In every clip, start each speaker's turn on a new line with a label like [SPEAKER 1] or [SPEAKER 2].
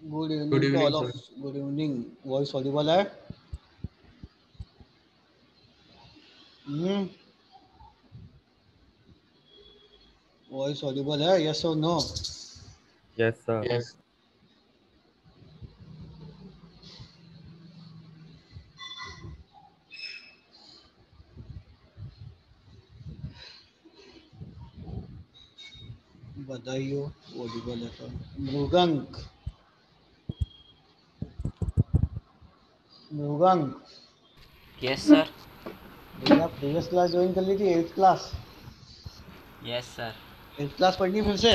[SPEAKER 1] Good
[SPEAKER 2] good
[SPEAKER 1] evening to
[SPEAKER 2] evening
[SPEAKER 1] all of.
[SPEAKER 2] Sir.
[SPEAKER 1] Good evening. Voice audible है? Hmm. Voice audible है? Yes और no?
[SPEAKER 2] Yes sir.
[SPEAKER 1] Yes. बधाई हो. Audible है तो. मृगंक. मृगंक.
[SPEAKER 3] Yes sir.
[SPEAKER 1] भैया प्रीवियस क्लास ज्वाइन कर ली थी, 8th class.
[SPEAKER 3] Yes sir.
[SPEAKER 1] 8th class पढ़नी फिर से?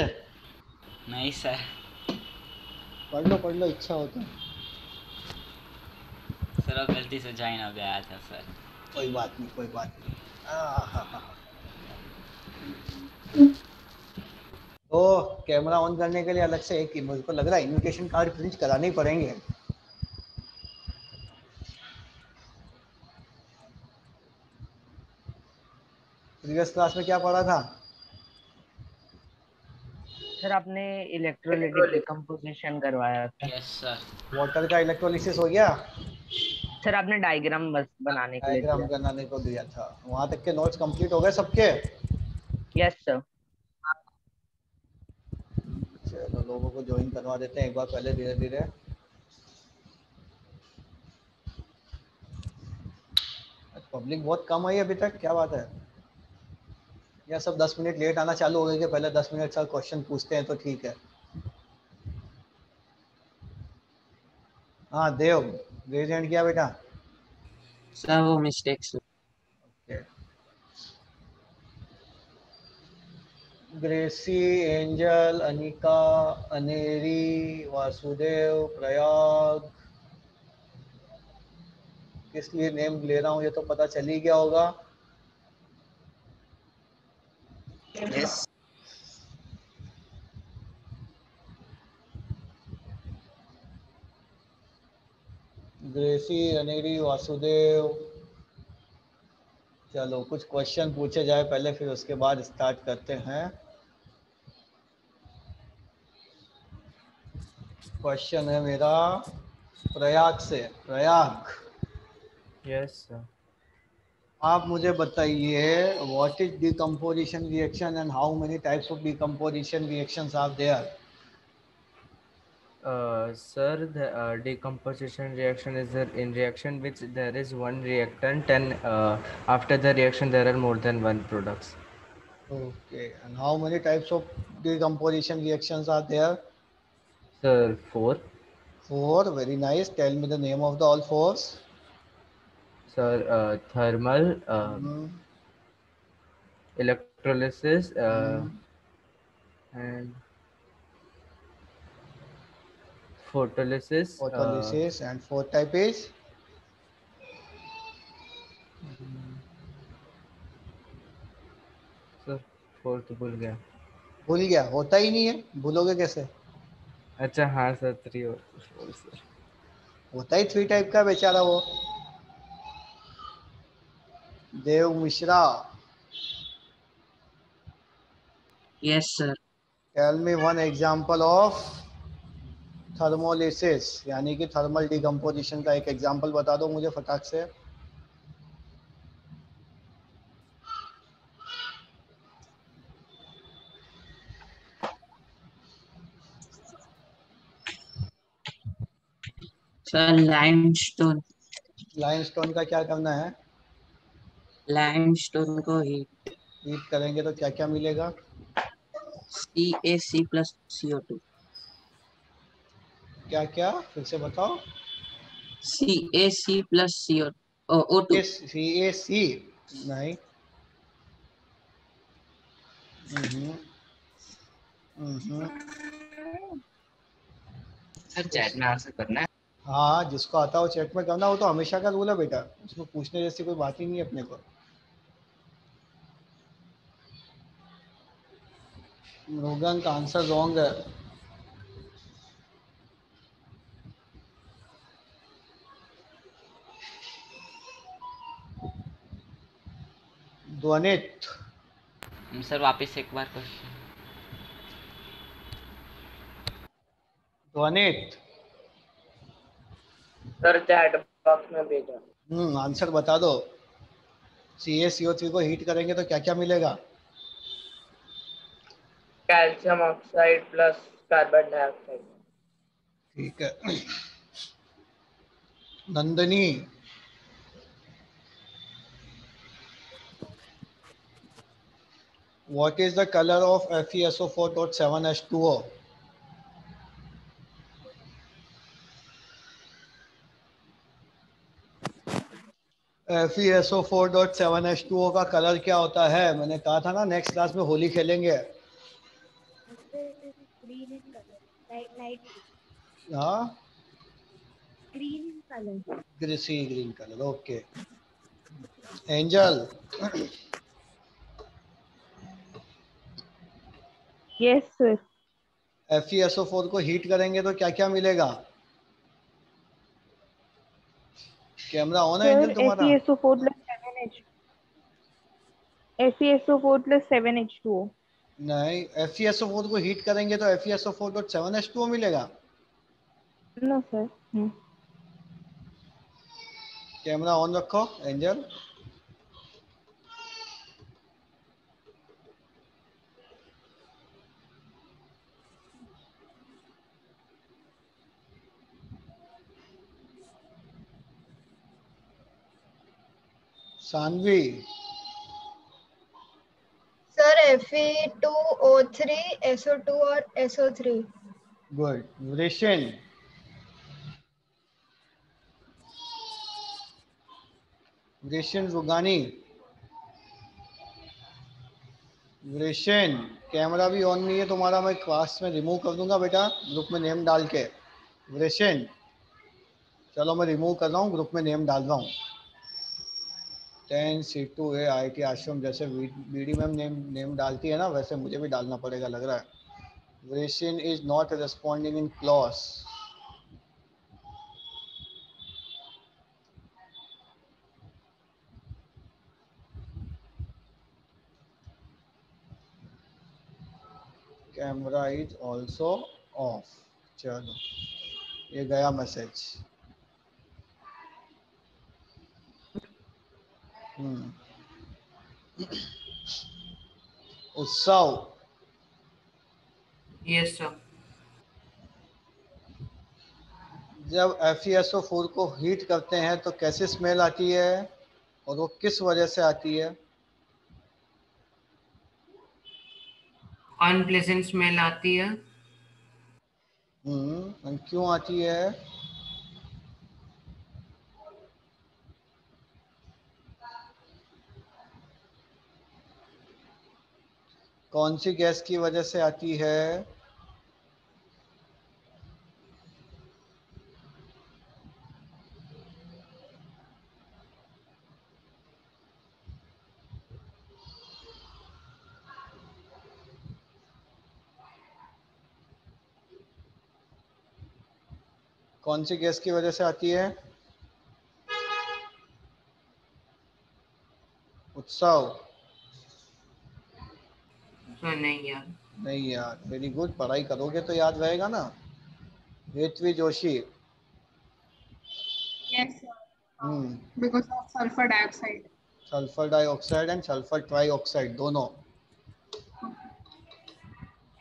[SPEAKER 3] नहीं सर.
[SPEAKER 1] पढ़ लो इच्छा हो तो.
[SPEAKER 3] सर वो गलती से ज्वाइन हो गया था सर.
[SPEAKER 1] कोई बात नहीं, कोई बात नहीं. तो कैमरा ऑन करने के लिए अलग से एक मुझे को लग रहा है इनविटेशन कार्ड प्रिंट कराने ही पड़ेंगे. प्रीवियस क्लास में क्या पढ़ा था?
[SPEAKER 4] सर आपने इलेक्ट्रोलाइटिक डिकम्पोजिशन करवाया था.
[SPEAKER 3] Yes sir.
[SPEAKER 1] वाटर का इलेक्ट्रोलिसिस हो गया?
[SPEAKER 4] सर आपने डायग्राम बस बनाने के लिए
[SPEAKER 1] डायग्राम
[SPEAKER 4] दिया.
[SPEAKER 1] बनाने को दिया था. वहां तक के नोट्स कंप्लीट हो गए सबके?
[SPEAKER 4] Yes sir.
[SPEAKER 1] चलो लोगों को ज्वाइन करवा देते हैं एक बार पहले, धीरे धीरे. पब्लिक बहुत कम आई अभी तक, क्या बात है? या सब 10 मिनट लेट आना चालू हो गए कि पहले 10 मिनट सर क्वेश्चन पूछते हैं तो ठीक है. हाँ देव, रेज हैंड किया बेटा.
[SPEAKER 5] सर वो मिस्टेक से.
[SPEAKER 1] ग्रेसी, एंजल, अनिका, अनेरी, वासुदेव, प्रयाग. किस लिए नेम ले रहा हूँ ये तो पता चल ही गया होगा.
[SPEAKER 5] यस.
[SPEAKER 1] ग्रेसी, अनेरी, वासुदेव. चलो कुछ क्वेश्चन पूछे जाए पहले, फिर उसके बाद स्टार्ट करते हैं. क्वेश्चन है मेरा प्रयाग से. Prayag,
[SPEAKER 2] yes sir.
[SPEAKER 1] आप मुझे बताइए what is decomposition reaction and how many types of decomposition reactions are there?
[SPEAKER 2] Sir, the decomposition reaction is in reaction which there is one reactant and after the reaction there are more than one products.
[SPEAKER 1] Okay, and how many types of decomposition reactions are there?
[SPEAKER 2] Sir, 4.
[SPEAKER 1] 4. Very nice. Tell me the name of the all fours.
[SPEAKER 2] Sir, thermal,
[SPEAKER 1] Hmm.
[SPEAKER 2] electrolysis,
[SPEAKER 1] Hmm.
[SPEAKER 2] and photolysis.
[SPEAKER 1] Photolysis. And fourth type is?
[SPEAKER 2] Sir fourth भूल गया.
[SPEAKER 1] भूल गया? होता ही नहीं है, भूलोगे कैसे?
[SPEAKER 2] अच्छा हाँ सर, 3 और 4 सर.
[SPEAKER 1] होता ही 3 टाइप का बेचारा वो. Dev Mishra,
[SPEAKER 5] yes sir.
[SPEAKER 1] Tell me one example of thermolysis, यानी कि थर्मल डिकम्पोजिशन का एक एग्जांपल बता दो मुझे फटाक से.
[SPEAKER 5] Sir limestone.
[SPEAKER 1] लाइमस्टोन का क्या करना है?
[SPEAKER 5] लाइमस्टोन को हीट.
[SPEAKER 1] हीट करेंगे तो क्या क्या मिलेगा?
[SPEAKER 5] CaC plus CO2.
[SPEAKER 1] क्या क्या फिर से बताओ.
[SPEAKER 5] CaC plus CO2.
[SPEAKER 1] CaC नहीं.
[SPEAKER 5] सर चैट में आंसर करना है.
[SPEAKER 1] हाँ, जिसको आता हो चैट में करना, हो तो हमेशा का रूल है बेटा, उसको पूछने जैसी कोई बात ही नहीं है अपने को. रोगन का आंसर रॉन्ग है. ध्वनित.
[SPEAKER 3] सर वापस एक बार क्वेश्चन.
[SPEAKER 1] ध्वनित,
[SPEAKER 4] सर चैट बॉक्स में भेजा।
[SPEAKER 1] आंसर बता दो। CaCO3 को हीट करेंगे तो क्या क्या मिलेगा?
[SPEAKER 4] Calcium oxide plus carbon dioxide.
[SPEAKER 1] ठीक है। Nandini, what is the color of FeSO4.7H2O? FeSO4.7H2O का कलर क्या होता है? मैंने कहा था ना नेक्स्ट क्लास में होली खेलेंगे।
[SPEAKER 6] Green in color, light
[SPEAKER 1] हाँ,
[SPEAKER 6] green in color.
[SPEAKER 1] Sea green colour, okay. Angel,
[SPEAKER 7] Yes, sir.
[SPEAKER 1] FeSO4 को हीट करेंगे तो क्या क्या मिलेगा? कैमरा ऑन है
[SPEAKER 7] Sir,
[SPEAKER 1] एंजल तुम्हारा?
[SPEAKER 7] FeSO4 plus 7H. FeSO4 plus 7H2O.
[SPEAKER 1] नहीं, FeSO4 को हीट करेंगे तो FeSO4.7H2O मिलेगा।
[SPEAKER 7] No, sir.
[SPEAKER 1] कैमरा ऑन रखो Angel. Saanvi,
[SPEAKER 8] sir Fe2O3 SO2 और SO3।
[SPEAKER 1] Good. Vrishin, Vrishin Rugani, Vrishin, camera भी ऑन नहीं है तुम्हारा, मैं क्लास में रिमूव कर दूंगा बेटा ग्रुप में नेम डाल के। वृषिन, चलो मैं रिमूव कर रहा हूँ, ग्रुप में नेम डाल रहा हूँ। 10C2A IIT आश्रम, जैसे बीडी मैम नेम डालती है ना वैसे मुझे भी डालना पड़ेगा लग रहा है। Vrishin is not responding in class. Camera is also off. चलो ये गया मैसेज। उत्सव,
[SPEAKER 5] Yes, sir.
[SPEAKER 1] जब FeSO4 को हीट करते हैं तो कैसे स्मेल आती है और वो किस वजह से आती है?
[SPEAKER 5] अनप्लेजेंट स्मेल आती है।
[SPEAKER 1] और क्यों आती है? कौन सी गैस की वजह से आती है? कौन सी गैस की वजह से आती है? उत्सव,
[SPEAKER 5] सर नहीं यार।
[SPEAKER 1] नहीं यार, वेरी गुड, पढ़ाई करोगे तो याद रहेगा ना। Hetvi Joshi,
[SPEAKER 9] Yes, sir.
[SPEAKER 1] Hmm,
[SPEAKER 9] Because of sulfur dioxide.
[SPEAKER 1] Sulphur dioxide and sulphur trioxide दोनों।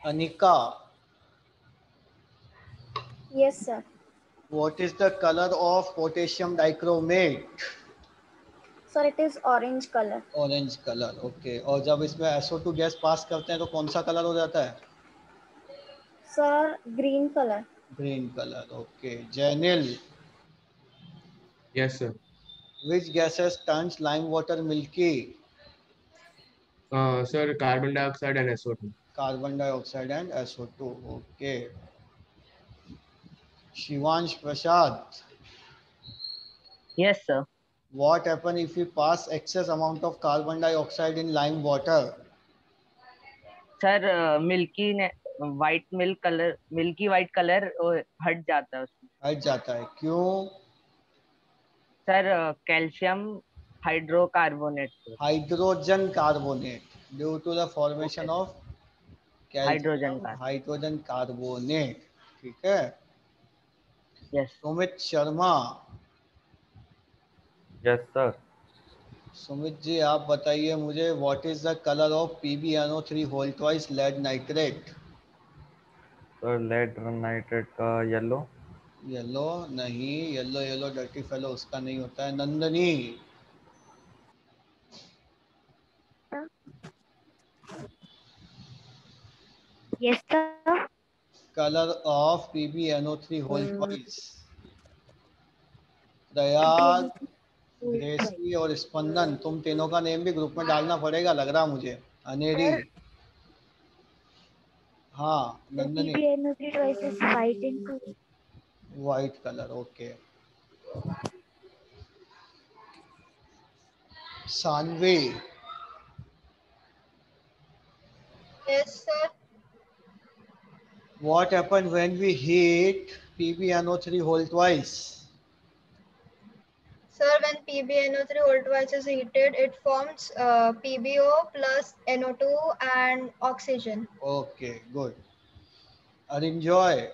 [SPEAKER 1] Anika,
[SPEAKER 8] Yes, sir.
[SPEAKER 1] What is the colour of potassium dichromate?
[SPEAKER 8] Sir, it is orange color.
[SPEAKER 1] Orange colour, okay. और जब इसमें SO2 गैस पास करते हैं तो कौन सा colour हो जाता है?
[SPEAKER 8] Sir, green color.
[SPEAKER 1] Green colour, okay. Jainil,
[SPEAKER 10] Yes, sir.
[SPEAKER 1] which gases turns lime water milky?
[SPEAKER 10] Sir, carbon dioxide and SO2.
[SPEAKER 1] Carbon dioxide and SO2, okay. Shivansh Prasad,
[SPEAKER 4] Yes, sir.
[SPEAKER 1] what happen if we pass excess amount of carbon dioxide in lime water?
[SPEAKER 4] Sir milky ने white milky white colour हट जाता है उसमें।
[SPEAKER 1] हट जाता है, क्यों?
[SPEAKER 4] Sir calcium hydrocarbonate से।
[SPEAKER 1] Hydrogen carbonate, due to the formation
[SPEAKER 4] okay,
[SPEAKER 1] of
[SPEAKER 4] hydrogen
[SPEAKER 1] calcium
[SPEAKER 4] का।
[SPEAKER 1] हाइड्रोजन कार्बोनेट, ठीक है।
[SPEAKER 4] Yes.
[SPEAKER 1] Sumit Sharma.
[SPEAKER 2] Yes, sir.
[SPEAKER 1] Sumit ji आप बताइए मुझे, what is the colour of PbNO3 whole twice lead nitrate?
[SPEAKER 2] So lead nitrate का yellow.
[SPEAKER 1] Yellow नहीं, yellow yellow dirty fellow उसका नहीं होता है। Nandini,
[SPEAKER 6] Yes, sir.
[SPEAKER 1] Colour of PbNO3 whole twice. Prayag, Gracy और स्पंदन, तुम तीनों का नेम भी ग्रुप में डालना पड़ेगा लग रहा मुझे। अनेरी, हाँ Nandini,
[SPEAKER 6] PbNO3 twice is white in color.
[SPEAKER 1] White colour, okay. Saanvi,
[SPEAKER 8] Yes, sir.
[SPEAKER 1] what happened when we heat PbNO3 whole twice?
[SPEAKER 8] Sir, when PbNO3 whole twice is heated, it forms PbO plus NO2 and oxygen.
[SPEAKER 1] Okay, good. Arinjoy,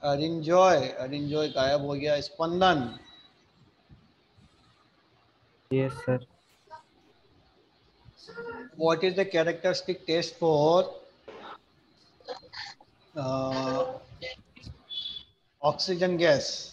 [SPEAKER 1] अरिंजॉय गायब हो गया। स्पंदन,
[SPEAKER 2] Yes, sir.
[SPEAKER 1] what is the characteristic taste for oxygen gas?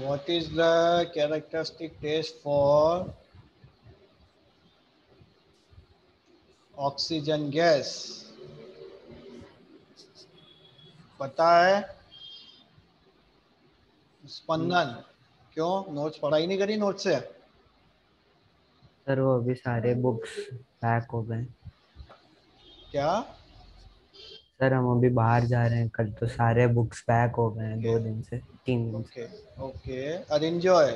[SPEAKER 1] What is the characteristic taste for oxygen gas? पता है? स्पंदन, क्यों notes पढ़ाई नहीं करी note से?
[SPEAKER 2] सर वो अभी सारे बुक्स पैक हो गए।
[SPEAKER 1] क्या?
[SPEAKER 2] सर हम अभी बाहर जा रहे हैं कल, तो सारे बुक्स पैक हो गए हैं 2 दिन से 3 दिन से।
[SPEAKER 1] Okay okay. Arinjoy,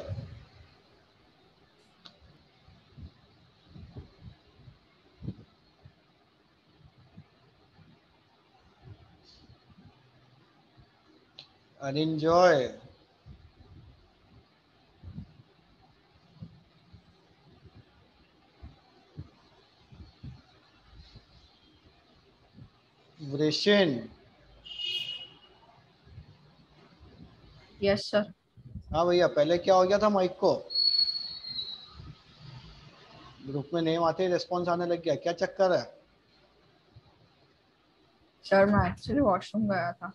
[SPEAKER 1] Arinjoy, Vrishin,
[SPEAKER 9] yes sir.
[SPEAKER 1] हाँ भैया, पहले क्या हो गया था माइक को? ग्रुप में नेम आते ही रिस्पॉन्स आने लग गया, क्या चक्कर है?
[SPEAKER 9] सर मैं एक्चुअली वॉशरूम गया था।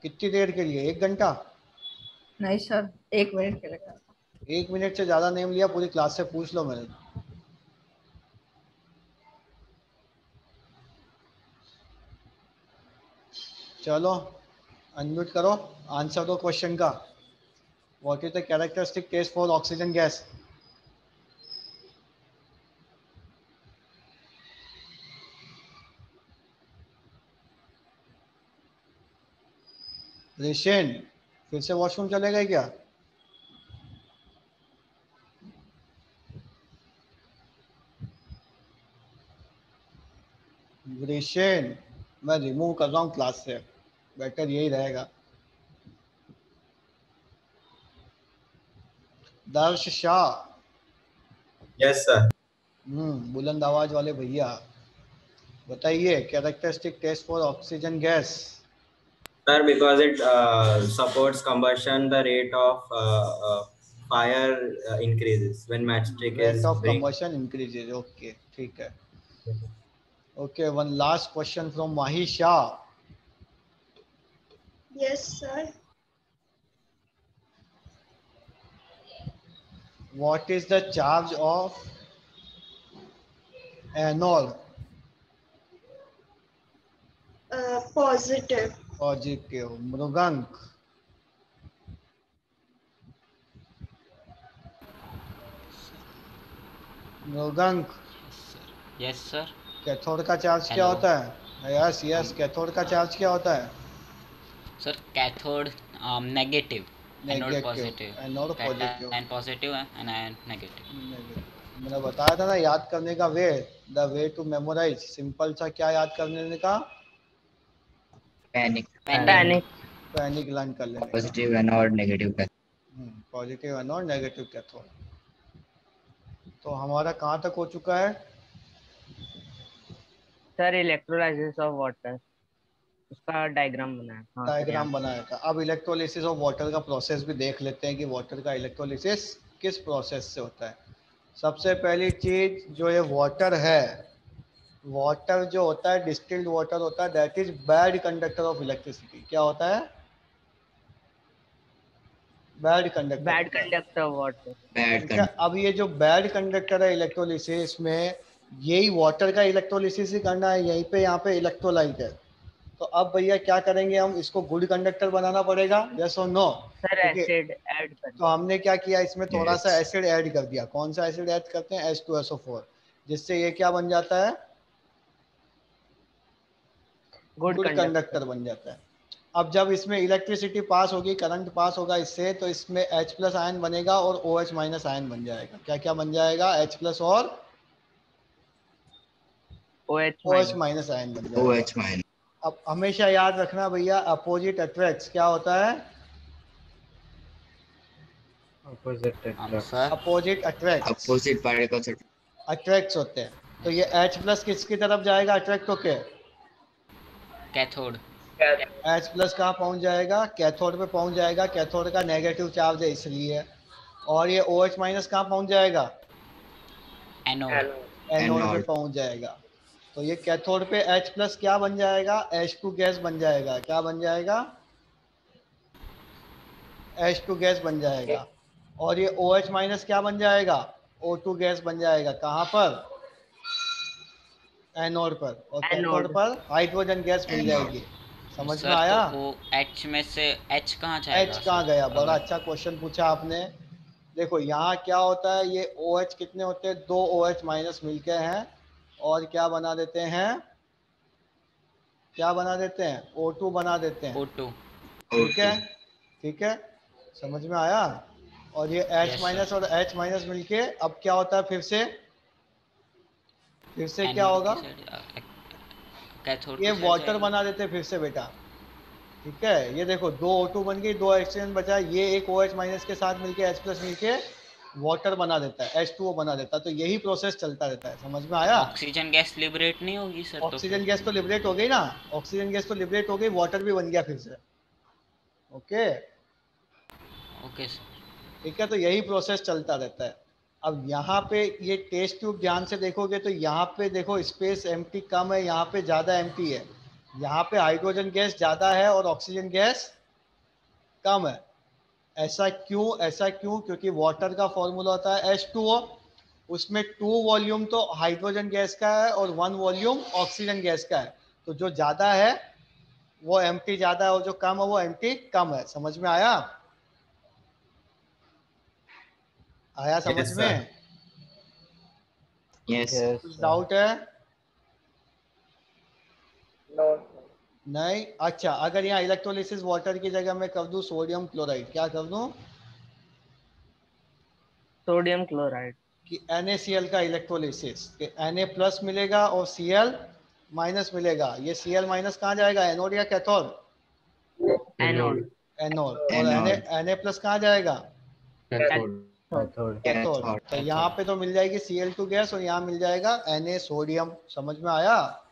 [SPEAKER 1] कितनी देर के लिए? 1 घंटा?
[SPEAKER 9] नहीं सर, 1 मिनट के लिए गया था।
[SPEAKER 1] 1 मिनट से ज्यादा नेम लिया, पूरी क्लास से पूछ लो मैंने। चलो अनम्यूट करो, आंसर दो क्वेश्चन का। What is the characteristic test for oxygen gas? Rishin, फिर से वॉशरूम चले गए क्या? ऋषिन, मैं रिमूव कर रहा हूँ क्लास से, बेटर यही रहेगा। दर्श शाह,
[SPEAKER 11] यस सर।
[SPEAKER 1] बुलंद आवाज वाले भैया, बताइए characteristic test for oxygen gas.
[SPEAKER 11] Sir, because it supports combustion, the rate of fire increases when matchstick
[SPEAKER 1] rate
[SPEAKER 11] is
[SPEAKER 1] of
[SPEAKER 11] being.
[SPEAKER 1] Combustion increases, okay ठीक है। Okay, one last question from Mahi Shah.
[SPEAKER 8] Yes, sir.
[SPEAKER 1] What is the charge of anode?
[SPEAKER 8] Positive.
[SPEAKER 1] Positive. Mrigank, Mrigank,
[SPEAKER 3] yes sir.
[SPEAKER 1] Cathode का charge क्या
[SPEAKER 3] Hello.
[SPEAKER 1] होता है? Yes yes, cathode का charge क्या होता है?
[SPEAKER 3] Sir, cathode negative, anode
[SPEAKER 1] negative,
[SPEAKER 3] positive,
[SPEAKER 1] anode positive.
[SPEAKER 3] cation positive and ion negative.
[SPEAKER 1] मैंने बताया था ना याद करने का way, the way to memorise, simple सा क्या याद करने का,
[SPEAKER 3] Panic.
[SPEAKER 1] पैनिक लर्न कर लेने का।
[SPEAKER 3] Positive anode, negative cathode.
[SPEAKER 1] Positive anode negative cathode. तो हमारा कहाँ तक हो चुका है?
[SPEAKER 4] सर इलेक्ट्रोलाइसिस ऑफ वाटर, उसका डायग्राम बनाया था।
[SPEAKER 1] डायग्राम बनाया था। अब इलेक्ट्रोलिसिस ऑफ वाटर का प्रोसेस भी देख लेते हैं कि वाटर का इलेक्ट्रोलिसिस किस प्रोसेस से होता है। सबसे पहली चीज जो ये वाटर है, वाटर जो होता है डिस्टिल्ड वाटर होता है, that is bad conductor of electricity. क्या होता है? Bad conductor
[SPEAKER 4] of water.
[SPEAKER 1] ठीक है। अब ये जो बैड कंडक्टर है इलेक्ट्रोलिसिस में, यही वाटर का इलेक्ट्रोलिसिस ही करना है, यहीं पे यहाँ पे इलेक्ट्रोलाइट है। तो अब भैया क्या करेंगे, हम इसको गुड कंडक्टर बनाना पड़ेगा, यस और नो?
[SPEAKER 4] सर एसिड ऐड कर,
[SPEAKER 1] तो हमने क्या किया, इसमें थोड़ा सा एसिड ऐड कर दिया। कौन सा एसिड ऐड करते हैं? H2SO4, जिससे ये क्या बन जाता है? गुड कंडक्टर बन जाता है। अब जब इसमें इलेक्ट्रिसिटी पास होगी, करंट पास होगा इससे, तो इसमें H+ आयन बनेगा और OH- आयन बन जाएगा। क्या क्या बन जाएगा? H+ और OH- आयन बन जाएगा। अब हमेशा याद रखना भैया, अपोजिट अट्रैक्ट्स। क्या होता है? Opposite attracts,
[SPEAKER 3] Opposite particles.
[SPEAKER 1] Attracts होते हैं। तो ये H+ किसकी तरफ जाएगा अट्रैक्ट होके?
[SPEAKER 3] Cathode.
[SPEAKER 1] H+ कहाँ पहुंच जाएगा? कैथोड पे पहुंच जाएगा। कैथोड का नेगेटिव चार्ज है इसलिए। और ये OH- कहाँ पहुंच जाएगा?
[SPEAKER 3] Anode.
[SPEAKER 1] एनोड पे पहुंच जाएगा। तो ये कैथोड पे H+ क्या बन जाएगा? H2 गैस बन जाएगा। क्या बन जाएगा? H2 गैस बन जाएगा। और ये OH- क्या बन जाएगा? O2 गैस बन जाएगा। कहाँ पर? एनोड पर। और कैथोड पर हाइड्रोजन गैस मिल जाएगी। समझ में आया?
[SPEAKER 3] तो H में से H कहाँ जाएगा?
[SPEAKER 1] H कहाँ गया? बड़ा अच्छा क्वेश्चन पूछा आपने। देखो यहाँ क्या होता है, ये OH कितने होते हैं? 2 OH- मिलके हैं और क्या बना देते हैं? क्या बना देते हैं? O2 बना देते हैं।
[SPEAKER 3] O2.
[SPEAKER 1] ठीक है, ठीक है, समझ में आया? और ये H-
[SPEAKER 3] Yes,
[SPEAKER 1] और H- मिलके अब क्या होता है? फिर से क्या होगा?
[SPEAKER 3] कैथोड
[SPEAKER 1] ये वाटर बना देते हैं फिर से बेटा। ठीक है, ये देखो 2 O2 बन गई, 2 ऑक्सीजन बचा, ये एक OH- के साथ मिलके H+ मिलके वाटर बना देता है, H2O बना देता है। तो यही प्रोसेस चलता रहता है। समझ में आया?
[SPEAKER 3] ऑक्सीजन गैस लिबरेट नहीं होगी सर?
[SPEAKER 1] ऑक्सीजन गैस तो लिबरेट हो गई ना, ऑक्सीजन गैस तो लिबरेट हो गई, वाटर भी बन गया फिर से। Okay
[SPEAKER 3] okay sir.
[SPEAKER 1] ठीक है, तो यही प्रोसेस चलता रहता है। अब यहाँ पे ये टेस्ट ट्यूब ध्यान से देखोगे तो यहाँ पे देखो स्पेस एम्प्टी कम है, यहाँ पे ज़्यादा एम्प्टी है। यहाँ पे हाइड्रोजन गैस ज़्यादा है और ऑक्सीजन गैस कम है। ऐसा क्यों? ऐसा क्यों? क्योंकि वाटर का फॉर्मूला होता है H2O, उसमें 2 वॉल्यूम तो हाइड्रोजन गैस का है और 1 वॉल्यूम ऑक्सीजन गैस का है। तो जो ज़्यादा है वो एम्प्टी ज़्यादा है और जो कम है वो एम्प्टी कम है। समझ में आया? आया समझ
[SPEAKER 11] Yes,
[SPEAKER 1] में?
[SPEAKER 11] Yes.
[SPEAKER 1] कुछ डाउट है? नहीं? अच्छा, अगर यहाँ इलेक्ट्रोलिसिस वाटर की जगह मैं कर दूं सोडियम क्लोराइड, क्या कर दूं?
[SPEAKER 4] सोडियम क्लोराइड
[SPEAKER 1] कि NaCl का इलेक्ट्रोलिसिस, कि Na+ मिलेगा और Cl- मिलेगा। ये Cl- कहाँ जाएगा? एनोड या कैथोड?
[SPEAKER 4] एनोड।
[SPEAKER 1] एनोड। और Na+ कहाँ जाएगा?
[SPEAKER 10] कैथोड।
[SPEAKER 1] कैथोड। तो यहाँ पे तो मिल जाएगी Cl2 गैस और यहाँ मिल जाएगा Na सोडियम। समझ में आया?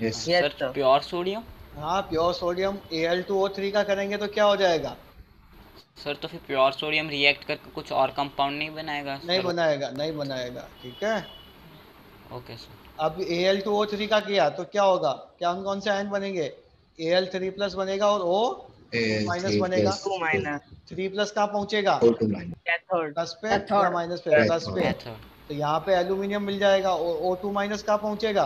[SPEAKER 3] Sir pure sodium?
[SPEAKER 1] हाँ प्योर सोडियम। Al2O3 का करेंगे तो क्या हो जाएगा?
[SPEAKER 3] सर तो फिर प्योर सोडियम रिएक्ट करके कुछ और कंपाउंड नहीं बनाएगा?
[SPEAKER 1] नहीं बनाएगा, नहीं बनाएगा। ठीक है,
[SPEAKER 3] ओके सर।
[SPEAKER 1] अब Al2O3 का किया तो क्या होगा? क्या कौन से आयन बनेंगे? Al3+ बनेगा और O- बनेगा। 3+ कहाँ पहुंचेगा?
[SPEAKER 4] कैथोड।
[SPEAKER 1] प्लस पे या माइनस पे? प्लस पे। तो यहाँ पे एल्यूमिनियम मिल जाएगा और O2- कहाँ पहुंचेगा?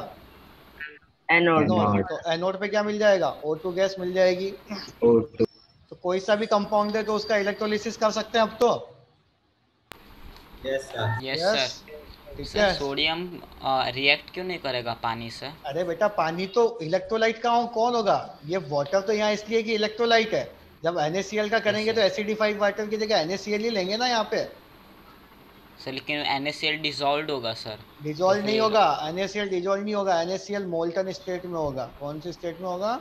[SPEAKER 4] एनोड।
[SPEAKER 1] तो एनोड पे क्या मिल जाएगा? O2 गैस मिल जाएगी। तो कोई सा भी कंपाउंड है तो उसका इलेक्ट्रोलिसिस कर सकते हैं अब तो।
[SPEAKER 11] Yes, sir.
[SPEAKER 3] Yes, sir.
[SPEAKER 1] ठीक
[SPEAKER 3] सर
[SPEAKER 1] है।
[SPEAKER 3] सोडियम रिएक्ट क्यों नहीं करेगा पानी से?
[SPEAKER 1] अरे बेटा पानी तो इलेक्ट्रोलाइट का कौन होगा, ये वाटर तो यहाँ इसलिए कि इलेक्ट्रोलाइट है। जब NaCl का करेंगे तो एसिडिफाइड वाटर की जगह NaCl ही लेंगे ना यहाँ पे।
[SPEAKER 3] सर लेकिन NaCl डिसॉल्व होगा सर।
[SPEAKER 1] डिजोल्व नहीं होगा, NaCl डिजोल्व नहीं होगा, NaCl मोल्टन स्टेट में होगा। कौन सी स्टेट में होगा?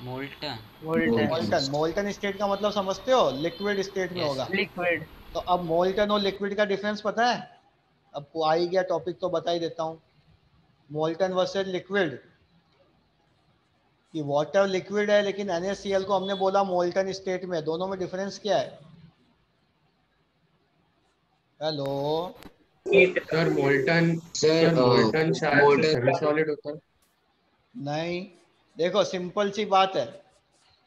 [SPEAKER 3] मोल्टन।
[SPEAKER 1] मोल्टन। मोल्टन स्टेट का मतलब समझते हो, लिक्विड स्टेट में होगा।
[SPEAKER 4] लिक्विड।
[SPEAKER 1] तो अब मोल्टन और लिक्विड का डिफरेंस पता है? अब आ ही गया टॉपिक तो बता ही देता हूँ। मोल्टन वर्सेस लिक्विड, कि वाटर लिक्विड है लेकिन NaCl को हमने बोला मोल्टन स्टेट में, दोनों में डिफरेंस क्या है? हेलो
[SPEAKER 10] सर मोल्टन शायद से सेमी सॉलिड होता है।
[SPEAKER 1] नहीं, देखो सिंपल सी बात है,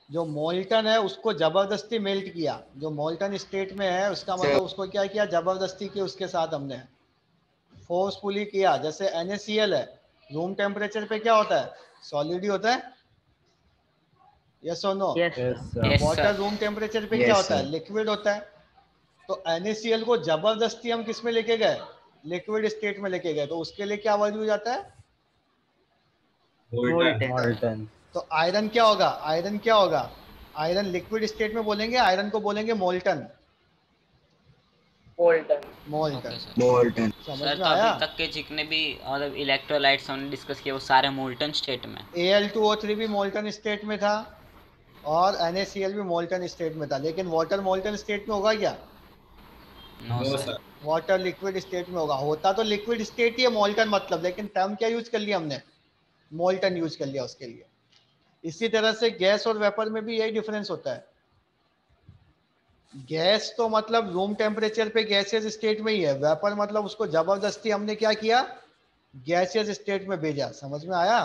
[SPEAKER 1] जो मोल्टन है उसको जबरदस्ती मेल्ट किया, जो मोल्टन स्टेट में है उसका मतलब उसको क्या किया, जबरदस्ती की उसके साथ हमने फोर्सफुली किया। जैसे NaCl है, रूम टेम्परेचर पे क्या होता है, सॉलिड ही होता है, यस और नो? वाटर रूम टेम्परेचर पे क्या होता है, लिक्विड होता है। तो NaCl को जबरदस्ती हम किस में लेके गए, लिक्विड स्टेट में लेके गए, तो उसके लिए क्या वैल्यू जाता है,
[SPEAKER 2] मोल्टन।
[SPEAKER 1] तो आयरन क्या होगा, आयरन क्या होगा, आयरन लिक्विड स्टेट में बोलेंगे, आयरन को बोलेंगे मोल्टन। मोल्टन समझ
[SPEAKER 3] सर
[SPEAKER 1] में
[SPEAKER 3] तो
[SPEAKER 1] आया?
[SPEAKER 3] अभी तक के जितने भी मतलब इलेक्ट्रोलाइट्स हमने डिस्कस किए वो सारे मोल्टन स्टेट में।
[SPEAKER 1] Al2O3 भी मोल्टन स्टेट में था और NaCl भी मोल्टन स्टेट में था, लेकिन वाटर मोल्टन स्टेट में होगा क्या?
[SPEAKER 3] No sir.
[SPEAKER 1] Water liquid state में होगा। होता तो लिक्विड स्टेट ही है मोल्टन मतलब, लेकिन टर्म क्या यूज कर लिया हमने, मोल्टन यूज कर लिया उसके लिए। इसी तरह से गैस और वेपर में भी यही डिफरेंस होता है। गैस तो मतलब रूम टेम्परेचर पे गैसियस स्टेट में ही है, वेपर मतलब उसको जबरदस्ती हमने क्या किया, गैसियस स्टेट में भेजा। समझ में आया?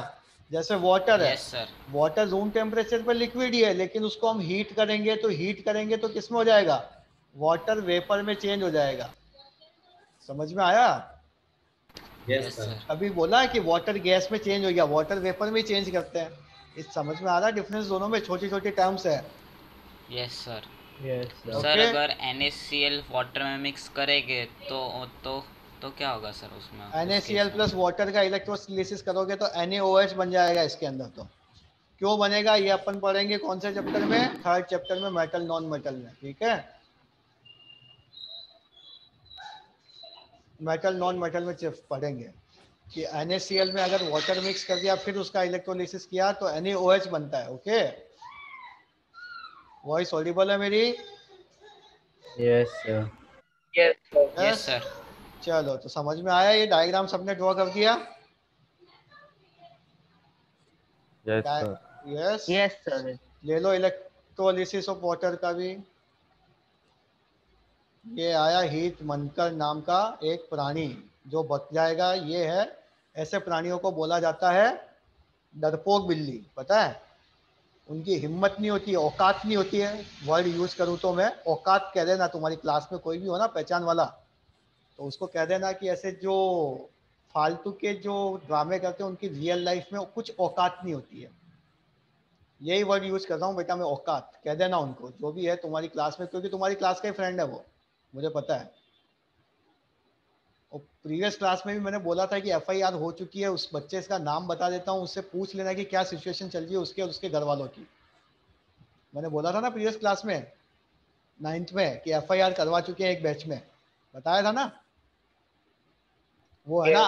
[SPEAKER 1] जैसे वाटर है,
[SPEAKER 3] yes sir.
[SPEAKER 1] Water room temperature पर लिक्विड ही है, लेकिन उसको हम हीट करेंगे तो किस में हो जाएगा, वाटर वेपर में चेंज हो जाएगा। समझ में आया?
[SPEAKER 11] Yes sir.
[SPEAKER 1] अभी बोला कि वाटर गैस में चेंज हो गया, वाटर वेपर में चेंज करते हैं। इस समझ में आ रहा है डिफरेंस दोनों में, छोटी छोटी टर्म्स है।
[SPEAKER 3] Yes sir.
[SPEAKER 1] Okay.
[SPEAKER 3] सर अगर NaCl वाटर में मिक्स करेंगे तो क्या होगा सर उसमें?
[SPEAKER 1] NaCl प्लस वाटर का इलेक्ट्रोलिसिस करोगे तो NaOH बन जाएगा इसके अंदर। तो क्यों बनेगा ये अपन पढ़ेंगे कौन से चैप्टर में, थर्ड चैप्टर में, मेटल नॉन मेटल में। ठीक है, मेटल नॉन मेटल में पढ़ेंगे कि NaCl में अगर वाटर मिक्स कर दिया फिर उसका इलेक्ट्रोलिसिस किया तो NaOH बनता है। ओके, वॉइस ऑडिबल है मेरी?
[SPEAKER 2] Yes sir.
[SPEAKER 3] Yes sir.
[SPEAKER 1] चलो तो समझ में आया, ये डायग्राम सबने ड्रॉ कर दिया?
[SPEAKER 2] Yes sir.
[SPEAKER 1] Yes
[SPEAKER 4] yes sir.
[SPEAKER 1] ले लो इलेक्ट्रोलिसिस ऑफ वाटर का भी। ये आया हीट मनकर नाम का एक प्राणी जो बच जाएगा, ये है। ऐसे प्राणियों को बोला जाता है डरपोक बिल्ली। पता है, उनकी हिम्मत नहीं होती, औकात नहीं होती है। वर्ड यूज करूँ तो मैं औकात कह देना, तुम्हारी क्लास में कोई भी हो ना पहचान वाला तो उसको कह देना कि ऐसे जो फालतू के जो ड्रामे करते हैं उनकी रियल लाइफ में कुछ औकात नहीं होती है। यही वर्ड यूज कर रहा हूँ बेटा मैं, औकात कह देना उनको, जो भी है तुम्हारी क्लास में, क्योंकि तुम्हारी क्लास का ही फ्रेंड है वो, मुझे पता है। और प्रीवियस क्लास में भी मैंने बोला था कि FIR हो चुकी है, उस बच्चे का नाम बता देता हूँ, उससे पूछ लेना कि क्या सिचुएशन चल रही है उसके और उसके घर वालों की। मैंने बोला था ना प्रीवियस क्लास में 9th में कि FIR करवा चुके हैं एक बैच में, बताया था ना। वो है ना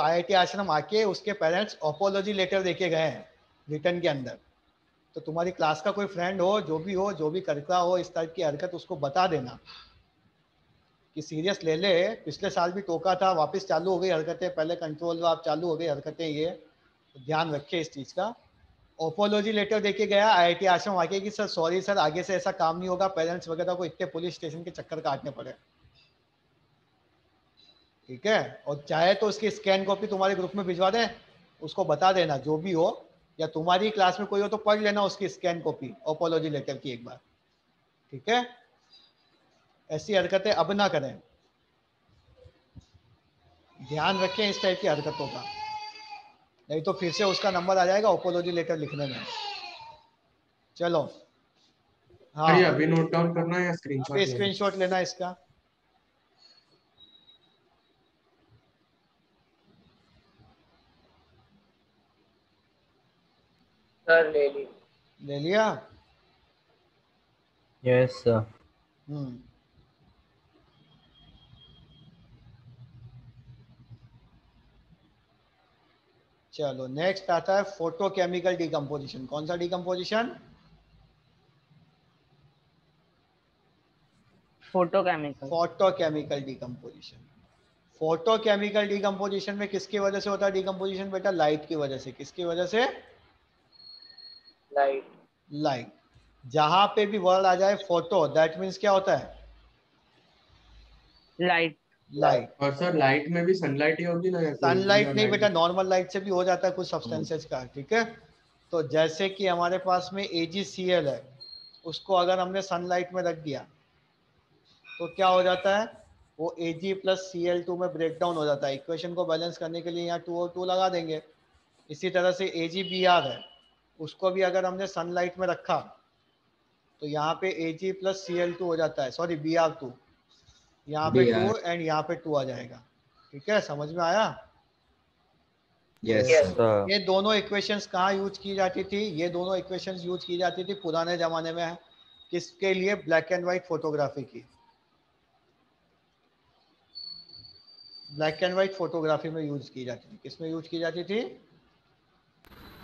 [SPEAKER 1] IIT आश्रम आके उसके पेरेंट्स अपोलॉजी लेटर देके गए हैं रिटर्न के अंदर। तो तुम्हारी क्लास का कोई फ्रेंड हो, जो भी करता हो इस टाइप की हरकत, उसको बता देना कि सीरियस ले ले। पिछले साल भी टोका था, वापस चालू हो गई हरकतें, पहले कंट्रोल हुआ अब चालू हो गई हरकतें। ये तो ध्यान रखे इस चीज़ का। अपोलॉजी लेटर देके गया IIT आश्रम आके कि सर सॉरी सर, आगे से ऐसा काम नहीं होगा, पेरेंट्स वगैरह को इतने पुलिस स्टेशन के चक्कर काटने पड़े। ठीक है, और चाहे तो उसकी स्कैन कॉपी तुम्हारे ग्रुप में भिजवा दें, उसको बता देना जो भी हो, या तुम्हारी क्लास में कोई हो तो पढ़ लेना उसकी स्कैन कॉपी अपोलॉजी लेटर की एक बार। ठीक है, ऐसी हरकतें अब ना करें, ध्यान रखें इस टाइप की हरकतों का, नहीं तो फिर से उसका नंबर आ जाएगा अपोलॉजी लेटर लिखने में। चलो हाँ,
[SPEAKER 10] ये अभी नोट डाउन करना है या स्क्रीनशॉट
[SPEAKER 1] अभी
[SPEAKER 10] लेना?
[SPEAKER 1] स्क्रीनशॉट लेना इसका।
[SPEAKER 4] सर ले ली।
[SPEAKER 1] ले लिया?
[SPEAKER 2] Yes, sir.
[SPEAKER 1] हम्म, चलो नेक्स्ट आता है फोटोकेमिकल डिकम्पोजिशन। कौन सा decomposition?
[SPEAKER 4] Photochemical.
[SPEAKER 1] Photochemical decomposition. Photochemical decomposition में किसकी वजह से होता है डिकम्पोजिशन बेटा? लाइट की वजह से। किसकी वजह से?
[SPEAKER 4] लाइट।
[SPEAKER 1] लाइट। जहां पे भी वर्ड आ जाए फोटो, दैट मीन्स क्या होता है?
[SPEAKER 4] लाइट।
[SPEAKER 1] लाइट।
[SPEAKER 10] और सर लाइट में भी सनलाइट ही होगी ना, या कोई भी
[SPEAKER 1] सनलाइट
[SPEAKER 10] और
[SPEAKER 1] नहीं
[SPEAKER 10] लाइट?
[SPEAKER 1] बेटा, नॉर्मल लाइट से भी हो जाता है कुछ सब्सटेंसेस का, ठीक है। तो जैसे कि हमारे पास में AgCl है, उसको अगर हमने सनलाइट में रख दिया तो क्या हो जाता है? वो Ag प्लस Cl2 में ब्रेक डाउन हो जाता है। इक्वेशन को बैलेंस करने के लिए यहाँ 2 और 2 लगा देंगे। इसी तरह से AgBr है, उसको भी अगर हमने सनलाइट में रखा तो यहाँ पे Ag प्लस Cl2 हो जाता है, सॉरी Br2, यहाँ पे 2 एंड यहाँ पे 2 आ जाएगा। ठीक है, समझ में आया?
[SPEAKER 11] Yes
[SPEAKER 2] Yes,
[SPEAKER 11] sir.
[SPEAKER 2] sir.
[SPEAKER 1] ये दोनों इक्वेशंस कहाँ यूज की जाती थी? ये दोनों इक्वेशंस यूज की जाती थी पुराने जमाने में। किसके लिए? ब्लैक एंड व्हाइट फोटोग्राफी की। ब्लैक एंड व्हाइट फोटोग्राफी में यूज की जाती थी। किसमें यूज की जाती थी?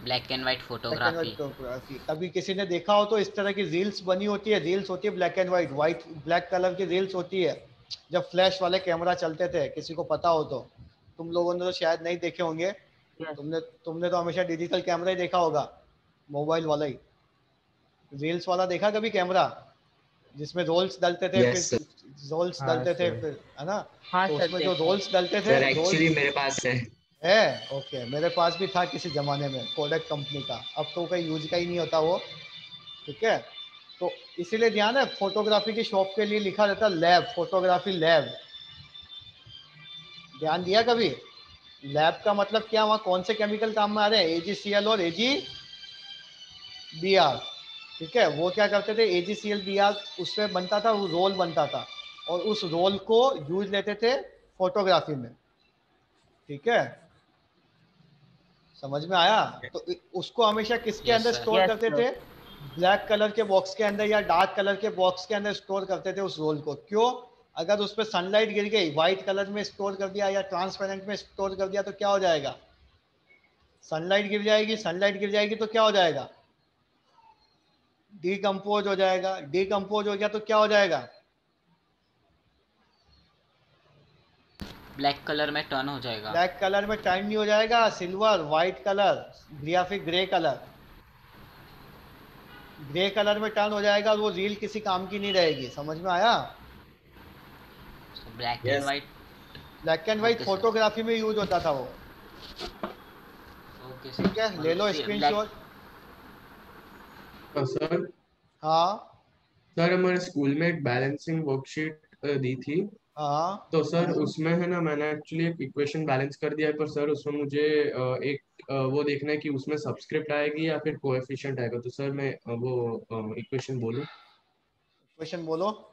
[SPEAKER 3] Black and white
[SPEAKER 1] black and
[SPEAKER 3] photography.
[SPEAKER 1] White photography. कभी किसी ने देखा हो तो इस तरह की रील्स बनी होती है, रील्स होती है black and white, white black colour की रील्स होती है, जब फ्लैश वाले कैमरा चलते थे। किसी को पता हो तो, तुम लोगों ने तो शायद नहीं देखे होंगे। तुमने तुमने तो हमेशा डिजिटल कैमरा ही देखा होगा, मोबाइल वाला ही। रील्स वाला देखा कभी कैमरा, जिसमें रोल्स डलते थे,
[SPEAKER 11] यस
[SPEAKER 1] फिर रोल्स
[SPEAKER 2] हाँ
[SPEAKER 1] डलते थे,
[SPEAKER 2] सर।
[SPEAKER 1] फिर, है ना?
[SPEAKER 4] हाँ
[SPEAKER 1] तो
[SPEAKER 4] सर
[SPEAKER 1] उसमें जो
[SPEAKER 4] देखा।
[SPEAKER 1] रोल्स डलते थे,
[SPEAKER 11] सर
[SPEAKER 1] रोल्स
[SPEAKER 11] एक्चुअली मेरे पास है।
[SPEAKER 1] ओके, मेरे पास भी था किसी ज़माने में, कोडेक कंपनी का। अब तो कोई यूज का ही नहीं होता वो, ठीक है। तो इसीलिए ध्यान है, फोटोग्राफी की शॉप के लिए लिखा रहता है लैब, फोटोग्राफी लैब। ध्यान दिया कभी? लैब का मतलब क्या? वहाँ कौन से केमिकल काम में आ रहे हैं? AgCl और AgBr, ठीक है। वो क्या करते थे? AgCl-Br उससे बनता था, वो रोल बनता था, और उस रोल को यूज लेते थे फोटोग्राफी में, ठीक है। समझ में आया? तो उसको हमेशा किसके
[SPEAKER 3] Yes,
[SPEAKER 1] अंदर
[SPEAKER 3] sir.
[SPEAKER 1] स्टोर
[SPEAKER 4] Yes,
[SPEAKER 1] करते
[SPEAKER 4] sir.
[SPEAKER 1] थे? ब्लैक कलर के बॉक्स के अंदर या डार्क कलर के बॉक्स के अंदर स्टोर करते थे उस रोल को। क्यों? अगर उस पर सनलाइट गिर गई, व्हाइट कलर में स्टोर कर दिया या ट्रांसपेरेंट में स्टोर कर दिया, तो क्या हो जाएगा? सनलाइट गिर जाएगी, सनलाइट गिर जाएगी तो क्या हो जाएगा? डिकम्पोज हो जाएगा। डिकम्पोज हो गया तो क्या हो जाएगा?
[SPEAKER 3] ब्लैक कलर में टर्न हो जाएगा।
[SPEAKER 1] ब्लैक कलर में टर्न नहीं हो जाएगा, सिल्वर, व्हाइट कलर या फिर ग्रे कलर, ग्रे कलर में टर्न हो जाएगा, और वो रील किसी काम की नहीं रहेगी। समझ में आया?
[SPEAKER 3] Black and white.
[SPEAKER 1] Black and white
[SPEAKER 3] Okay, sir.
[SPEAKER 1] Photography में यूज होता था वो,
[SPEAKER 3] ओके
[SPEAKER 1] ठीक है। ले लो स्क्रीनशॉट।
[SPEAKER 10] सर
[SPEAKER 1] हाँ
[SPEAKER 10] सर हमारे स्कूल में एक बैलेंसिंग वर्कशीट दी थी,
[SPEAKER 1] हाँ
[SPEAKER 10] तो सर उसमें है ना, मैंने एक्चुअली एक इक्वेशन बैलेंस कर दिया है, पर सर उसमें मुझे वो देखना है कि उसमें सबस्क्रिप्ट आएगी या फिर कोएफिशिएंट आएगा। तो सर मैं वो इक्वेशन बोलूं?
[SPEAKER 1] क्वेश्चन बोलो।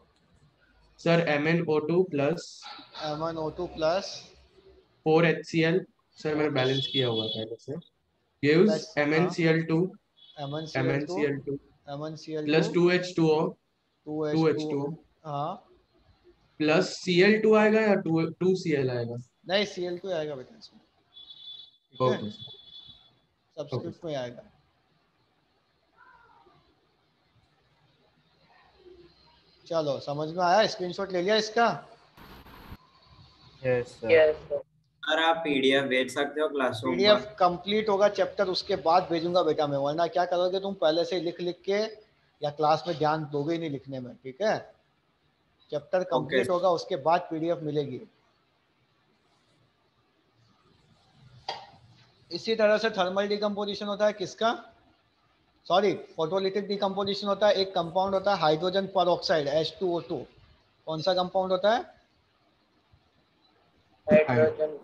[SPEAKER 10] Sir MnO2 plus
[SPEAKER 1] MnO2 plus
[SPEAKER 10] 4HCl, sir मैंने बैलेंस किया हुआ था पहले से, gives MnCl2
[SPEAKER 1] MnCl2
[SPEAKER 10] plus 2H2O
[SPEAKER 1] 2H2 हाँ,
[SPEAKER 10] प्लस Cl2 आएगा या 2Cl आएगा?
[SPEAKER 1] नहीं Cl2 आएगा बेटा इसमें, ठीक है,
[SPEAKER 10] ओके
[SPEAKER 1] सबस्क्रिप्ट में आएगा। चलो समझ में आया? स्क्रीनशॉट ले लिया इसका?
[SPEAKER 2] Yes, sir.
[SPEAKER 4] Yes, sir.
[SPEAKER 11] Sir आप PDF भेज सकते हो क्लासरूम पर?
[SPEAKER 1] PDF कंप्लीट होगा चैप्टर, उसके बाद भेजूंगा बेटा मैं, वरना क्या करोगे तुम, पहले से लिख लिख के, या क्लास में ध्यान दोगे ही नहीं लिखने में, ठीक है। चैप्टर कंप्लीट होगा उसके बाद PDF मिलेगी। इसी तरह से थर्मल डिकम्पोजिशन होता है किसका? सॉरी, फोटोलिटिक डिकम्पोजिशन होता है। एक कंपाउंड होता है हाइड्रोजन परऑक्साइड H2O2। कौन सा कंपाउंड होता है?
[SPEAKER 4] Hydrogen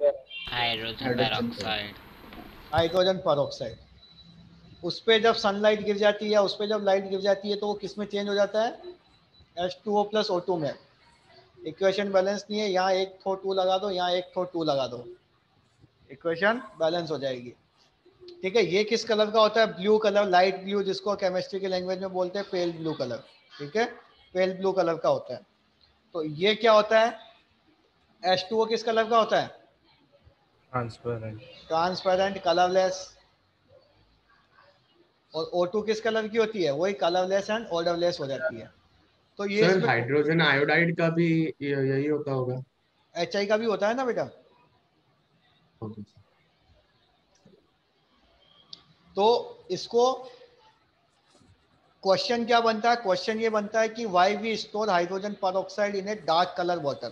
[SPEAKER 3] peroxide.
[SPEAKER 1] Hydrogen peroxide. उस पर जब सनलाइट गिर जाती है या उस पर जब लाइट गिर जाती है तो वो किस में चेंज हो जाता है? H2O प्लस O2 में। इक्वेशन बैलेंस नहीं है, यहाँ एक थो 2 लगा दो, यहाँ एक थो 2 लगा दो, इक्वेशन बैलेंस हो जाएगी, ठीक है, ये किस कलर का होता है? ब्लू कलर, लाइट ब्लू, जिसको केमिस्ट्री की लैंग्वेज में बोलते हैं पेल ब्लू कलर। ठीक है, पेल ब्लू कलर का होता है। तो ये क्या होता है? H2O किस कलर का होता है?
[SPEAKER 2] ट्रांसपेरेंट।
[SPEAKER 1] Transparent, colourless. और O2 किस कलर की होती है? वही कलरलेस एंड ऑर्डरलेस हो जाती है। तो ये
[SPEAKER 10] सर
[SPEAKER 1] इसमें
[SPEAKER 10] हाइड्रोजन आयोडाइड का भी यही होता होगा।
[SPEAKER 1] HI का भी होता है ना बेटा।
[SPEAKER 10] Okay sir.
[SPEAKER 1] तो इसको क्वेश्चन क्या बनता है? क्वेश्चन ये बनता है कि why we store hydrogen peroxide in a dark colour bottle.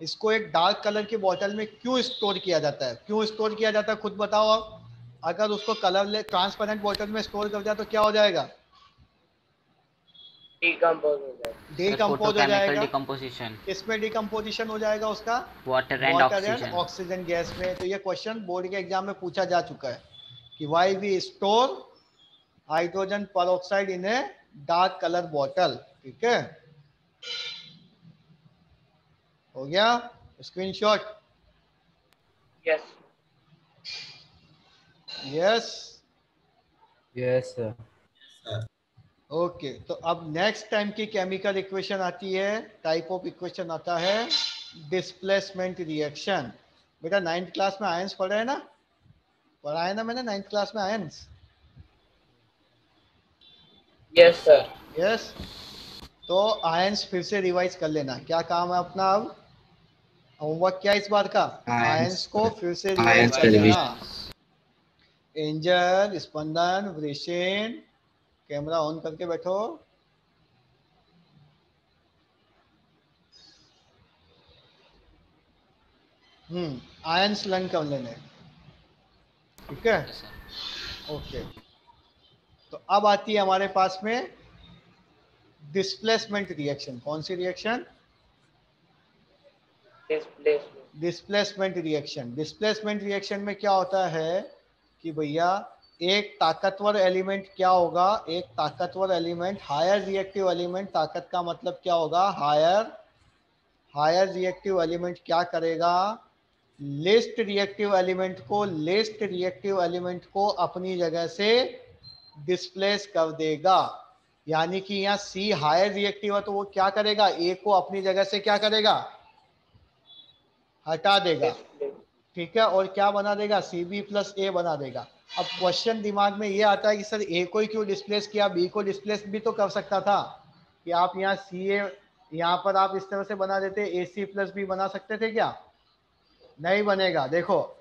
[SPEAKER 1] इसको एक डार्क कलर की बॉटल में क्यों स्टोर किया जाता है? क्यों स्टोर किया जाता है खुद बताओ आप। अगर उसको कलर ट्रांसपेरेंट बॉटल में स्टोर कर दिया तो क्या हो जाएगा?
[SPEAKER 4] डिकम्पोज हो जाएगा।
[SPEAKER 1] डिकम्पोज हो जाएगा।
[SPEAKER 3] डिकम्पोजिशन
[SPEAKER 1] किसमें डिकम्पोजिशन हो जाएगा उसका?
[SPEAKER 3] Water and oxygen.
[SPEAKER 1] Oxygen gas में। तो ये क्वेश्चन बोर्ड के एग्जाम में पूछा जा चुका है कि why we store hydrogen peroxide in a dark colour bottle. ठीक है, हो गया screenshot?
[SPEAKER 4] Yes
[SPEAKER 1] yes
[SPEAKER 2] yes sir.
[SPEAKER 1] Okay, तो अब नेक्स्ट टाइम की केमिकल इक्वेशन आती है, टाइप ऑफ इक्वेशन आता है डिस्प्लेसमेंट रिएक्शन। बेटा 9th क्लास में आयंस पढ़ा है ना? पढ़ा है ना मैंने 9th क्लास में आयंस?
[SPEAKER 4] Yes sir.
[SPEAKER 1] यस, तो आयंस फिर से रिवाइज कर लेना। क्या काम है अपना अब? होमवर्क क्या इस बार का? आयंस को फिर से रिवाइज कर लेना। एंजल, स्पंदन, वृषेन, कैमरा ऑन करके बैठो। आयंस लर्न कर लेने। ठीक है, ओके। तो अब आती है हमारे पास में डिस्प्लेसमेंट रिएक्शन। कौन सी reaction? Displacement reaction. Displacement reaction में क्या होता है कि भैया एक ताकतवर एलिमेंट क्या होगा? एक ताकतवर एलिमेंट, हायर रिएक्टिव एलिमेंट, ताकत का मतलब क्या होगा? हायर रिएक्टिव एलिमेंट क्या करेगा? लेस्ट रिएक्टिव एलिमेंट को अपनी जगह से डिस्प्लेस कर देगा। यानी कि यहाँ सी हायर रिएक्टिव है तो वो क्या करेगा? ए को अपनी जगह से क्या करेगा? हटा देगा। ठीक है, और क्या बना देगा? Cb+A बना देगा। अब क्वेश्चन दिमाग में ये आता है कि सर ए को ही क्यों डिस्प्लेस किया? बी को डिस्प्लेस भी तो कर सकता था कि आप यहाँ Ca, यहाँ पर आप इस तरह से बना देते, Ac+B बना सकते थे क्या? नहीं बनेगा। देखो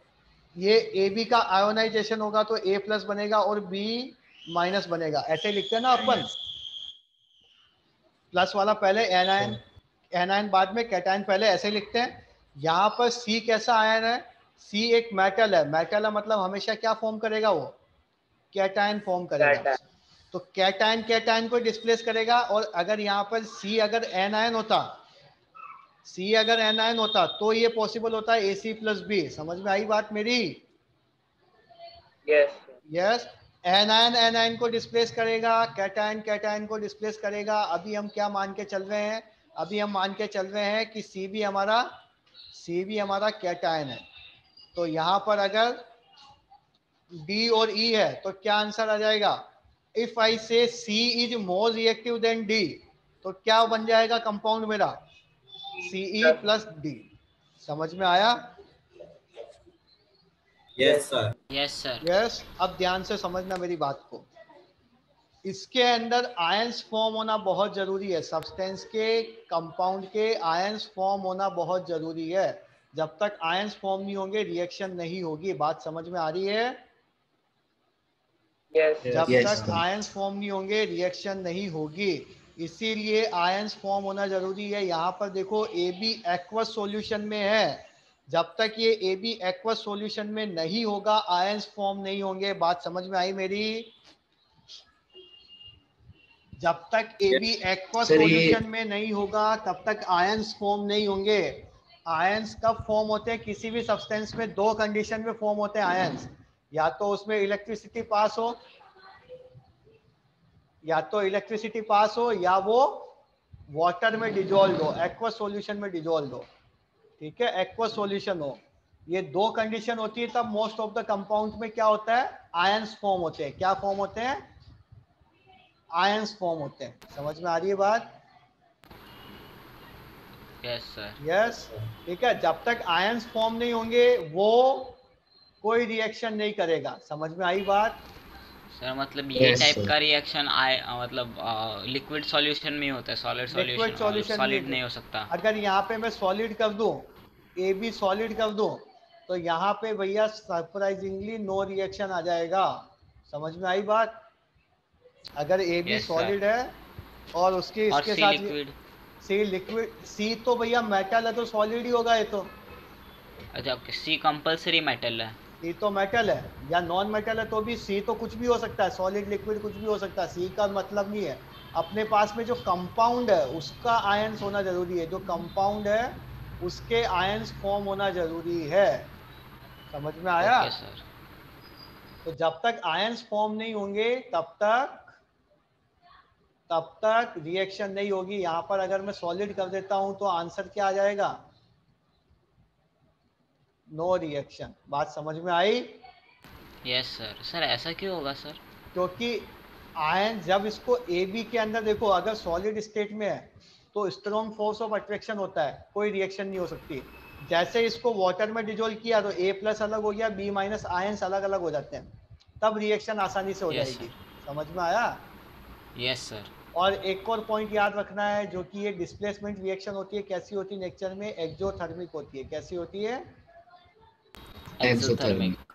[SPEAKER 1] ये AB का आयोनाइजेशन होगा तो A+ बनेगा और B- बनेगा। ऐसे लिखते हैं ना अपन, प्लस वाला पहले एनायन बाद में कैटायन पहले, ऐसे लिखते हैं। यहाँ पर C कैसा आयन है? C एक मेटल है। मेटल है मतलब हमेशा क्या फॉर्म करेगा? वो कैटायन फॉर्म करेगा। तो कैटायन को डिस्प्लेस करेगा। और अगर यहाँ पर C अगर एनायन होता तो ये पॉसिबल होता है Ac+B। समझ में आई बात मेरी? यस। एनायन को डिस्प्लेस करेगा, कैटायन को डिस्प्लेस करेगा। अभी हम क्या मान के चल रहे हैं? अभी हम मान के चल रहे हैं कि Cb हमारा कैटायन है। तो यहाँ पर अगर D और E है तो क्या आंसर आ जाएगा? इफ आई से C is more reactive than D, तो क्या बन जाएगा कंपाउंड मेरा? Ce+D। समझ में आया?
[SPEAKER 11] Yes sir.
[SPEAKER 3] Yes sir.
[SPEAKER 1] Yes. अब ध्यान से समझना मेरी बात को। इसके अंदर आयंस फॉर्म होना बहुत जरूरी है। सब्सटेंस के, कंपाउंड के आयंस फॉर्म होना बहुत जरूरी है। जब तक आयंस फॉर्म नहीं होंगे रिएक्शन नहीं होगी। बात समझ में आ रही है? जब तक आयंस फॉर्म नहीं होंगे रिएक्शन नहीं होगी। इसीलिए आयंस फॉर्म होना जरूरी है। यहाँ पर देखो AB एक्वस सॉल्यूशन में है। जब तक ये AB एक्वस सॉल्यूशन में नहीं होगा आयंस फॉर्म नहीं होंगे। बात समझ में आई मेरी? जब तक AB एक्वस सॉल्यूशन में नहीं होगा तब तक आयंस फॉर्म नहीं होंगे। आयंस कब फॉर्म होते हैं? किसी भी सब्सटेंस में दो कंडीशन में फॉर्म होते हैं आयंस। या तो उसमें इलेक्ट्रिसिटी पास हो, या वो वाटर में डिजोल्व हो, एक्वस सॉल्यूशन में डिजोल्व हो। ठीक है, एक्वस सॉल्यूशन हो। ये दो कंडीशन होती है तब मोस्ट ऑफ द कंपाउंड में क्या होता है, आयंस फॉर्म होते हैं। क्या फॉर्म होते हैं, आयंस फॉर्म होते हैं। समझ में आ रही है बात?
[SPEAKER 3] Yes sir.
[SPEAKER 1] यस, ठीक है। जब तक आयंस फॉर्म नहीं होंगे वो कोई रिएक्शन नहीं करेगा। समझ में आई बात?
[SPEAKER 3] सर मतलब ये टाइप का रिएक्शन मतलब लिक्विड सॉल्यूशन में होता है, सॉलिड
[SPEAKER 1] लिक्विड
[SPEAKER 3] सॉल्यूशन, सॉलिड
[SPEAKER 1] में
[SPEAKER 3] नहीं हो सकता।
[SPEAKER 1] अगर यहाँ पे मैं सॉलिड कर दूं, ए बी सॉलिड कर दूं, तो यहाँ पे भैया सरप्राइजिंगली नो रिएक्शन आ जाएगा। समझ में आई बात? अगर ए बी
[SPEAKER 3] Yes, sir.
[SPEAKER 1] सॉलिड है और उसके
[SPEAKER 3] और
[SPEAKER 1] इसके
[SPEAKER 3] सी
[SPEAKER 1] साथ
[SPEAKER 3] लिक्विड।
[SPEAKER 1] सी लिक्विड, सी तो भैया मेटल है तो सॉलिड ही होगा ये तो।
[SPEAKER 3] अच्छा ओके, सी कंपलसरी मेटल है।
[SPEAKER 1] सी तो मेटल है, या नॉन मेटल है तो भी सी तो कुछ भी हो सकता है, सॉलिड लिक्विड कुछ भी हो सकता है। सी का मतलब नहीं है, अपने पास में जो कंपाउंड है उसका आयंस होना जरूरी है। जो कंपाउंड है उसके आयंस फॉर्म होना जरूरी है। समझ में आया?
[SPEAKER 3] Okay sir.
[SPEAKER 1] तो जब तक आयंस फॉर्म नहीं होंगे तब तक रिएक्शन नहीं होगी। यहाँ पर अगर मैं सॉलिड कर देता हूं तो आंसर क्या आ जाएगा, नो रिएक्शन। बात समझ में आई?
[SPEAKER 3] Yes sir. सर ऐसा क्यों होगा सर?
[SPEAKER 1] क्योंकि आयन जब इसको ए बी के अंदर देखो, अगर सॉलिड स्टेट में है तो स्ट्रॉन्ग फोर्स ऑफ अट्रैक्शन होता है, कोई रिएक्शन नहीं हो सकती। जैसे इसको वाटर में डिजोल्व किया तो ए प्लस अलग हो गया, बी माइनस आयंस अलग अलग हो जाते हैं, तब रिएक्शन आसानी से हो
[SPEAKER 3] Yes,
[SPEAKER 1] जाएगी। समझ में आया?
[SPEAKER 3] Yes sir.
[SPEAKER 1] और एक और पॉइंट याद रखना है, जो कि ये डिस्प्लेसमेंट रिएक्शन होती है, कैसी होती है नेचर में, एक्सोथर्मिक होती है। कैसी होती है?
[SPEAKER 3] एक्सोथर्मिक।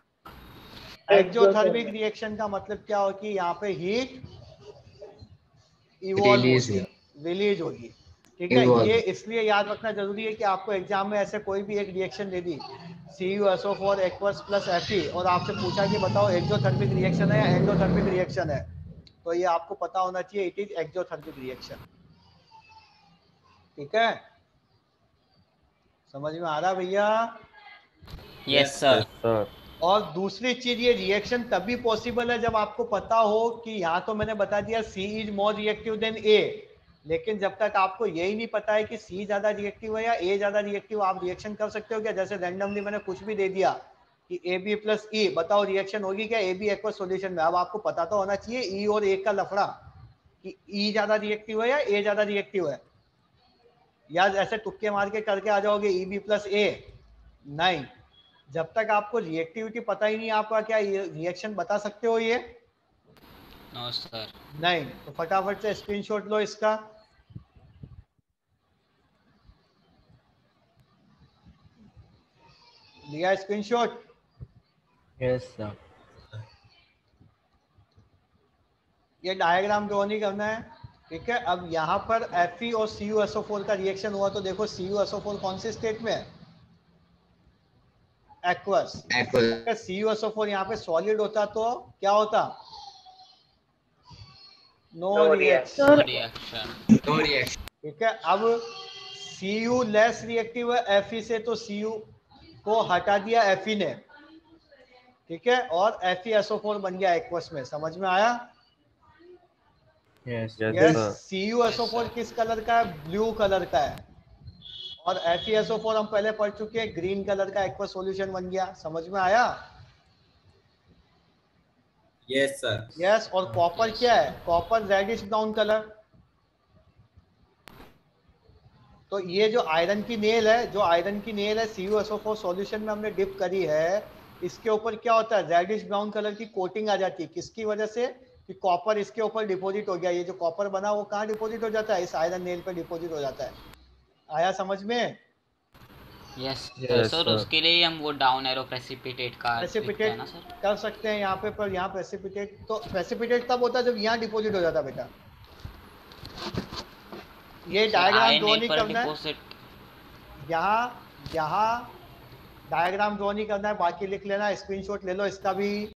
[SPEAKER 1] एक्सोथर्मिक रिएक्शन का मतलब क्या हो कि यहाँ पे हीट इवॉल्व होगी, रिलीज होगी। ठीक है, ये इसलिए याद रखना जरूरी है कि आपको एग्जाम में ऐसे कोई भी एक रिएक्शन दे दी CuSO4 एक्वस प्लस Fe और आपसे पूछा कि बताओ एक्सोथर्मिक रिएक्शन है या एंडोथर्मिक रिएक्शन है, तो ये आपको पता होना चाहिए इट इज एक्सोथर्मिक रिएक्शन। ठीक है, समझ में आ रहा भैया?
[SPEAKER 3] Yes sir.
[SPEAKER 1] और दूसरी चीज, ये रिएक्शन तभी पॉसिबल है जब आपको पता हो कि यहाँ तो मैंने बता दिया C is more reactive than A, लेकिन जब तक आपको यही नहीं पता है कि C ज्यादा रिएक्टिव है या A ज्यादा रिएक्टिव, आप रिएक्शन कर सकते हो क्या? जैसे रैंडमली मैंने कुछ भी दे दिया कि AB प्लस E, बताओ रिएक्शन होगी क्या AB एक्वस सॉल्यूशन में? अब आपको पता तो होना चाहिए E और A का लफड़ा, कि E ज्यादा रिएक्टिव है या A ज्यादा रिएक्टिव है, या ऐसे तुक्के मार के करके आ जाओगे EB प्लस A? नहीं, जब तक आपको रिएक्टिविटी पता ही नहीं आपका क्या रिएक्शन बता सकते हो ये?
[SPEAKER 3] No sir.
[SPEAKER 1] नहीं। तो फटाफट से स्क्रीनशॉट लो इसका। लिया स्क्रीनशॉट?
[SPEAKER 2] Yes sir.
[SPEAKER 1] ये डायग्राम ड्रॉ नहीं करना है, ठीक है। अब यहाँ पर Fe और CuSO4 का रिएक्शन हुआ तो देखो CuSO4 कौन से स्टेट में है? एक्वस। CuSO4 यहाँ पे सॉलिड होता तो क्या होता? No reaction. ठीक है, अब Cu लेस रिएक्टिव है Fe से, तो Cu को हटा दिया Fe ने, ठीक है, और FeSO4 बन गया एक्वस में। समझ में आया?
[SPEAKER 2] यस
[SPEAKER 1] CuSO4 किस कलर का है? ब्लू कलर का है। और FeSO4 हम पहले पढ़ चुके हैं, ग्रीन कलर का एक्वस सॉल्यूशन बन गया। समझ में आया?
[SPEAKER 11] Yes sir.
[SPEAKER 1] यस। और कॉपर क्या है? Copper reddish brown colour. तो ये जो आयरन की नेल है, CuSO4 सॉल्यूशन में हमने डिप करी है, इसके ऊपर क्या होता है? रेडिश ब्राउन कलर की कोटिंग आ जाती है। किसकी वजह से? कि कॉपर इसके ऊपर डिपॉजिट हो गया। ये जो कॉपर बना वो कहाँ डिपॉजिट हो जाता है? इस आयरन नेल पे डिपॉजिट हो जाता है। आया समझ में?
[SPEAKER 3] Yes sir. उसके लिए हम वो डाउन एरो प्रेसिपिटेट का
[SPEAKER 1] प्रेसिपिटेट कर सकते हैं यहाँ पे, पर यहाँ प्रेसिपिटेट तब होता है जब यहाँ डिपॉजिट हो जाता है बेटा। ये डायग्राम ड्रॉ नहीं करना है, यहाँ डायग्राम ड्रॉ नहीं करना है, बाकी लिख लेना, स्क्रीनशॉट ले लो इसका भी।